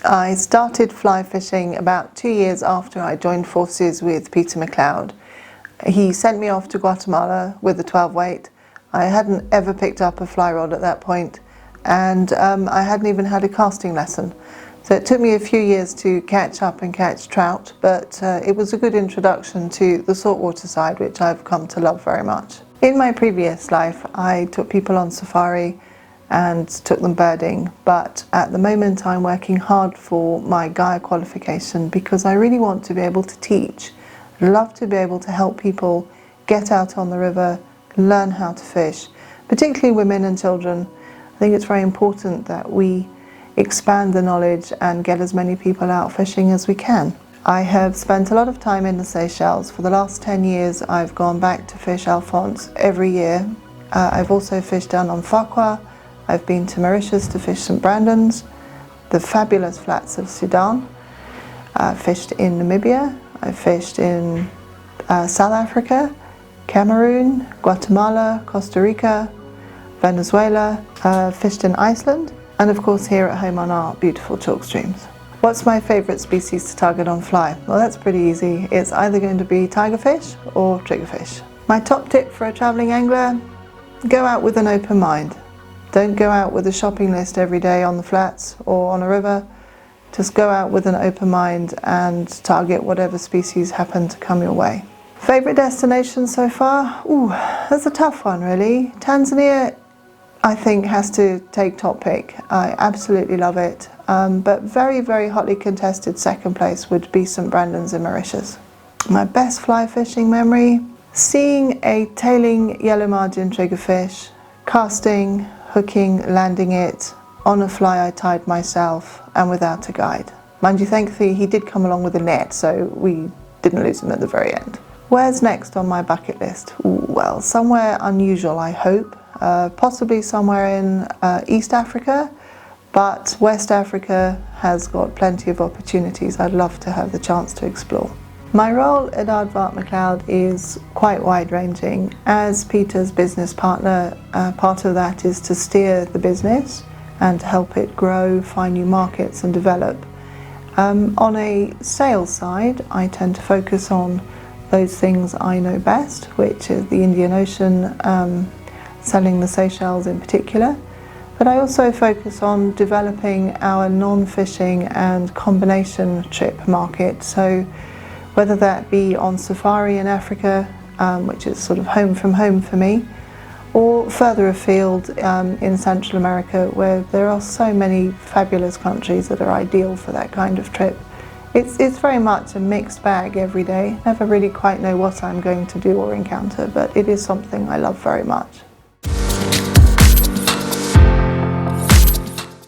I started fly fishing about 2 years after I joined forces with Peter McLeod. He sent me off to Guatemala with a 12 weight. I hadn't ever picked up a fly rod at that point, and I hadn't even had a casting lesson. So it took me a few years to catch up and catch trout, but it was a good introduction to the saltwater side, which I've come to love very much. In my previous life, I took people on safari and took them birding, but at the moment I'm working hard for my Gaia qualification because I really want to be able to teach. I'd love to be able to help people get out on the river, learn how to fish, particularly women and children. I think it's very important that we expand the knowledge and get as many people out fishing as we can. I have spent a lot of time in the Seychelles. For the last 10 years I've gone back to fish Alphonse every year. I've also fished down on Farquhar. I've been to Mauritius to fish St Brandon's, the fabulous flats of Sudan. I've fished in Namibia. I've fished in South Africa, Cameroon, Guatemala, Costa Rica, Venezuela, fished in Iceland, and of course here at home on our beautiful chalk streams. What's my favourite species to target on fly? Well, that's pretty easy. It's either going to be tigerfish or triggerfish. My top tip for a travelling angler: go out with an open mind. Don't go out with a shopping list every day on the flats or on a river. Just go out with an open mind and target whatever species happen to come your way. Favourite destination so far? Ooh, that's a tough one really. Tanzania, I think, has to take top pick. I absolutely love it. But very, very hotly contested second place would be St Brandon's in Mauritius. My best fly fishing memory? Seeing a tailing yellow margin triggerfish, casting, hooking, landing it on a fly I tied myself and without a guide. Mind you, thankfully he did come along with a net, so we didn't lose him at the very end. Where's next on my bucket list? Ooh, well, somewhere unusual, I hope. Possibly somewhere in East Africa, but West Africa has got plenty of opportunities I'd love to have the chance to explore. My role at Aardvark McLeod is quite wide-ranging. As Peter's business partner, part of that is to steer the business and help it grow, find new markets and develop. On a sales side, I tend to focus on those things I know best, which is the Indian Ocean, selling the Seychelles in particular. But I also focus on developing our non-fishing and combination trip market. So whether that be on safari in Africa, which is sort of home from home for me, or further afield in Central America, where there are so many fabulous countries that are ideal for that kind of trip. It's very much a mixed bag every day. Never really quite know what I'm going to do or encounter, but it is something I love very much.